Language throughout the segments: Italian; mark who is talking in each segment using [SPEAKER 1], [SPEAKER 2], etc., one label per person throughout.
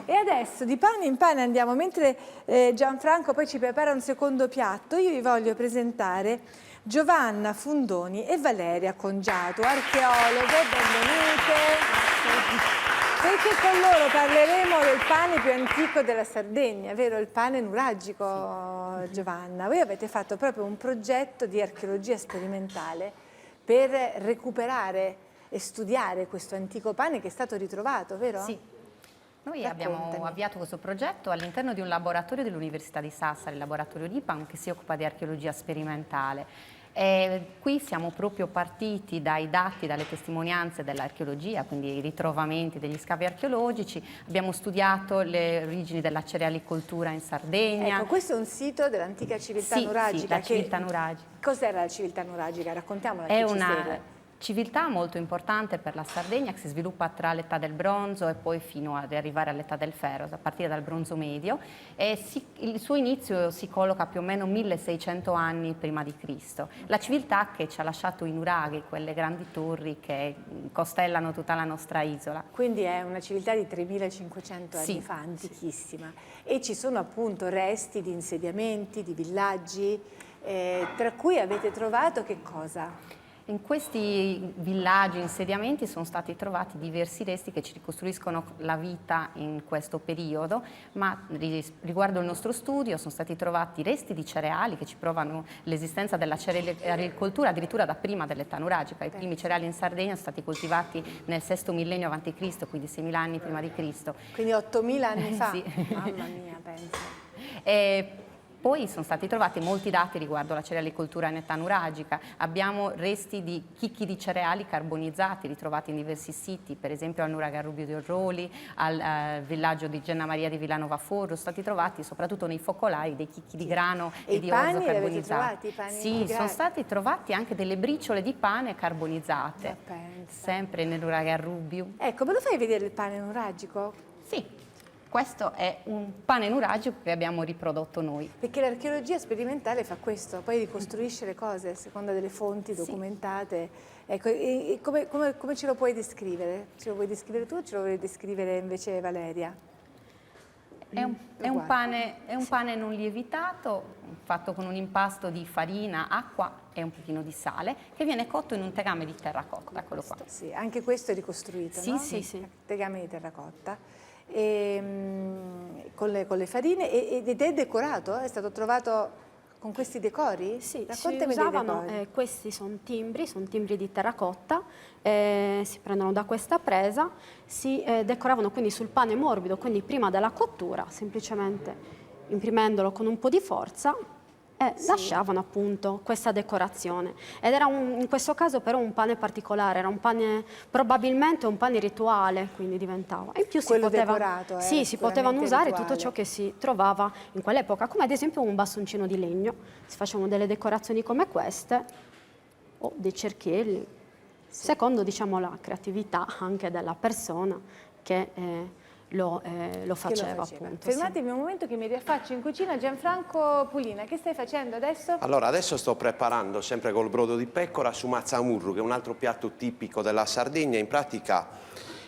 [SPEAKER 1] E adesso di pane in pane andiamo, mentre Gianfranco poi ci prepara un secondo piatto, io vi voglio presentare Giovanna Fundoni e Valeria Congiato, archeologhe, benvenute. Perché con loro parleremo del pane più antico della Sardegna, vero? Il pane nuragico, Giovanna. Voi avete fatto proprio un progetto di archeologia sperimentale per recuperare e studiare questo antico pane che è stato ritrovato, vero?
[SPEAKER 2] Sì. Noi abbiamo avviato questo progetto all'interno di un laboratorio dell'Università di Sassari, il laboratorio DIPAM, che si occupa di archeologia sperimentale. E qui siamo proprio partiti dai dati, dalle testimonianze dell'archeologia, quindi i ritrovamenti degli scavi archeologici. Abbiamo studiato le origini della cerealicoltura in Sardegna.
[SPEAKER 1] Ecco, questo è un sito dell'antica civiltà nuragica.
[SPEAKER 2] Sì, la civiltà nuragica.
[SPEAKER 1] Cos'era la civiltà nuragica? Raccontiamola.
[SPEAKER 2] È una civiltà molto importante per la Sardegna, che si sviluppa tra l'età del bronzo e poi fino ad arrivare all'età del ferro, a partire dal bronzo medio, e il suo inizio si colloca più o meno 1600 anni prima di Cristo. La civiltà che ci ha lasciato i nuraghi, quelle grandi torri che costellano tutta la nostra isola.
[SPEAKER 1] Quindi è una civiltà di 3500 anni fa, antichissima. Sì. E ci sono appunto resti di insediamenti, di villaggi, tra cui avete trovato che cosa?
[SPEAKER 2] In questi villaggi, insediamenti, sono stati trovati diversi resti che ci ricostruiscono la vita in questo periodo, ma riguardo il nostro studio sono stati trovati resti di cereali che ci provano l'esistenza della cerealicoltura addirittura da prima dell'età nuragica. I primi cereali in Sardegna sono stati coltivati nel VI millennio a.C., quindi 6.000 anni prima di Cristo.
[SPEAKER 1] Quindi 8.000 anni fa?
[SPEAKER 2] Sì.
[SPEAKER 1] Mamma mia, penso.
[SPEAKER 2] Poi sono stati trovati molti dati riguardo la cerealicoltura in età nuragica. Abbiamo resti di chicchi di cereali carbonizzati ritrovati in diversi siti, per esempio al nuraga Rubio di Orroli, al villaggio di Genna Maria di Villanova Forro. Sono stati trovati soprattutto nei focolai dei chicchi di grano e di orzo carbonizzati. Sì, sono stati trovati anche delle briciole di pane carbonizzate, sempre nel nuraga Rubio.
[SPEAKER 1] Ecco, me lo fai vedere il pane nuragico?
[SPEAKER 2] Sì. Questo è un pane nuragico che abbiamo riprodotto noi.
[SPEAKER 1] Perché l'archeologia sperimentale fa questo, poi ricostruisce le cose a seconda delle fonti documentate. Sì. Ecco, e come ce lo puoi descrivere? Ce lo vuoi descrivere tu o ce lo vuoi descrivere invece Valeria?
[SPEAKER 2] È un pane non lievitato, fatto con un impasto di farina, acqua e un pochino di sale, che viene cotto in un tegame di terracotta, eccolo qua.
[SPEAKER 1] Sì, anche questo è ricostruito,
[SPEAKER 2] sì,
[SPEAKER 1] no?
[SPEAKER 2] Sì.
[SPEAKER 1] Tegame di terracotta. Con le farine ed è decorato? È stato trovato con questi decori?
[SPEAKER 3] Sì,
[SPEAKER 1] raccontami
[SPEAKER 3] si usavano, questi sono timbri di terracotta, si prendono da questa presa, si decoravano quindi sul pane morbido, quindi prima della cottura, semplicemente imprimendolo con un po' di forza e lasciavano appunto questa decorazione. Ed era in questo caso però un pane particolare, era un pane, probabilmente un pane rituale, quindi diventava. E in più si potevano usare rituale. Tutto ciò che si trovava in quell'epoca, come ad esempio un bastoncino di legno. Si facevano delle decorazioni come queste, o dei cerchielli, secondo diciamo la creatività anche della persona che lo faceva appunto.
[SPEAKER 1] Fermatevi un momento che mi riaffaccio in cucina. Gianfranco Pulina, che stai facendo adesso?
[SPEAKER 4] Allora, adesso sto preparando sempre col brodo di pecora sumazamurru, che è un altro piatto tipico della Sardegna. In pratica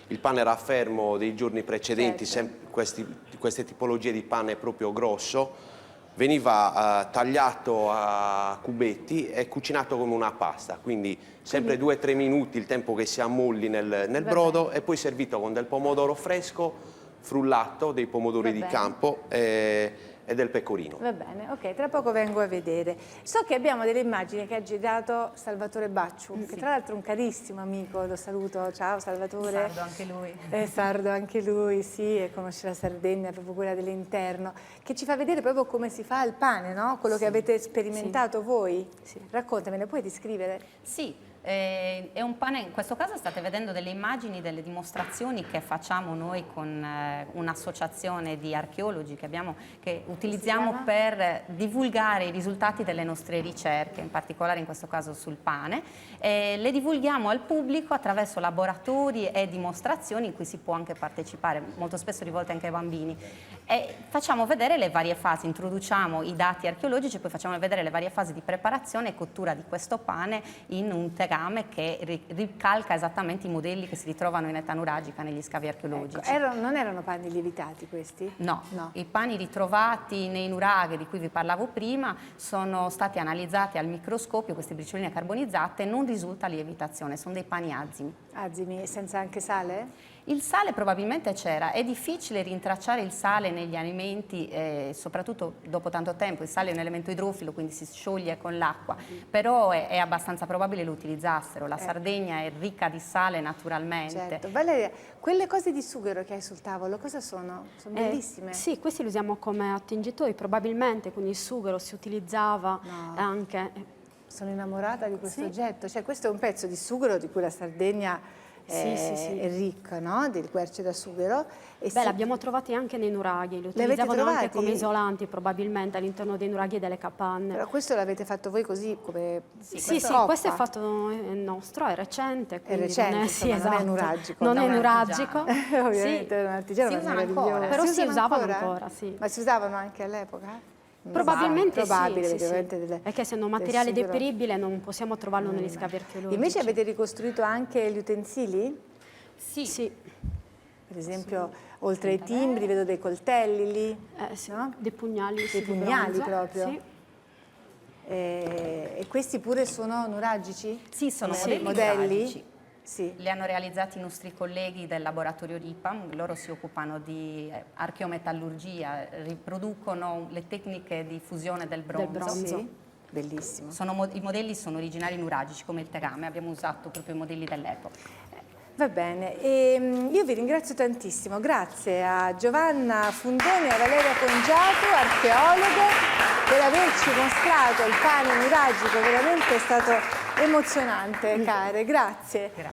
[SPEAKER 4] il pane raffermo dei giorni precedenti, queste tipologie di pane proprio grosso, veniva tagliato a cubetti e cucinato come una pasta, quindi sempre 2-3 minuti il tempo che si ammolli nel brodo, e poi servito con del pomodoro fresco, frullato, dei pomodori di campo e del pecorino.
[SPEAKER 1] Va bene, ok, tra poco vengo a vedere. So che abbiamo delle immagini che ha girato Salvatore Bacciu, che tra l'altro è un carissimo amico, lo saluto, ciao Salvatore.
[SPEAKER 2] Sardo anche lui.
[SPEAKER 1] È sardo anche lui, sì, e conosce la Sardegna, proprio quella dell'interno, che ci fa vedere proprio come si fa il pane, no? Quello che avete sperimentato voi. Raccontamene, puoi descrivere?
[SPEAKER 2] Sì. È un pane, in questo caso state vedendo delle immagini, delle dimostrazioni che facciamo noi con un'associazione di archeologi che utilizziamo per divulgare i risultati delle nostre ricerche, in particolare in questo caso sul pane. Le divulghiamo al pubblico attraverso laboratori e dimostrazioni in cui si può anche partecipare, molto spesso rivolte anche ai bambini. E facciamo vedere le varie fasi, introduciamo i dati archeologici e poi facciamo vedere le varie fasi di preparazione e cottura di questo pane in un tegame legame che ricalca esattamente i modelli che si ritrovano in età nuragica negli scavi archeologici.
[SPEAKER 1] Ecco, non erano panni lievitati questi?
[SPEAKER 2] No, i pani ritrovati nei nuraghe di cui vi parlavo prima sono stati analizzati al microscopio, queste bricioline carbonizzate, non risulta lievitazione, sono dei pani azimi.
[SPEAKER 1] Azimi, senza anche sale?
[SPEAKER 2] Il sale probabilmente c'era, è difficile rintracciare il sale negli alimenti, soprattutto dopo tanto tempo. Il sale è un elemento idrofilo, quindi si scioglie con l'acqua, però è abbastanza probabile lo utilizzassero. La Sardegna è ricca di sale naturalmente.
[SPEAKER 1] Certo. Valeria, quelle cose di sughero che hai sul tavolo, cosa sono? Sono bellissime.
[SPEAKER 3] Sì, questi li usiamo come attingitori, probabilmente, quindi il sughero si utilizzava anche...
[SPEAKER 1] Sono innamorata di questo oggetto, cioè questo è un pezzo di sughero di cui la Sardegna è ricca, no? Del querce da sughero. E
[SPEAKER 3] l'abbiamo trovati anche nei nuraghi, li utilizzavano anche come isolanti probabilmente all'interno dei nuraghi e delle capanne.
[SPEAKER 1] Però questo l'avete fatto voi così come
[SPEAKER 3] Sì, questo è fatto nostro, è recente.
[SPEAKER 1] È recente, non è nuragico.
[SPEAKER 3] Non è nuragico.
[SPEAKER 1] Ovviamente è un artigiano,
[SPEAKER 2] si usano ancora.
[SPEAKER 3] Però si usavano ancora, sì.
[SPEAKER 1] Ma si usavano anche all'epoca?
[SPEAKER 3] Probabilmente
[SPEAKER 1] probabile,
[SPEAKER 3] sì. Perché essendo un materiale deperibile non possiamo trovarlo negli scavi archeologici.
[SPEAKER 1] Invece avete ricostruito anche gli utensili?
[SPEAKER 2] Sì.
[SPEAKER 1] Per esempio, oltre ai timbri, vedo dei coltelli lì, no?
[SPEAKER 3] Dei pugnali,
[SPEAKER 1] dei pugnali
[SPEAKER 3] bronzo,
[SPEAKER 1] proprio.
[SPEAKER 3] Sì.
[SPEAKER 1] E questi pure sono nuragici?
[SPEAKER 2] Sì, sono
[SPEAKER 1] modelli
[SPEAKER 2] nuragici.
[SPEAKER 1] Sì.
[SPEAKER 2] Li hanno realizzati i nostri colleghi del laboratorio RIPAM, loro si occupano di archeometallurgia, riproducono le tecniche di fusione del bronzo.
[SPEAKER 1] Sì. Bellissimo.
[SPEAKER 2] I modelli sono originali nuragici come il tegame, abbiamo usato proprio i modelli dell'epoca.
[SPEAKER 1] Va bene, io vi ringrazio tantissimo, grazie a Giovanna Fundoni e a Valeria Congiato, archeologhe, per averci mostrato il pane nuragico, veramente è stato emozionante, care, grazie.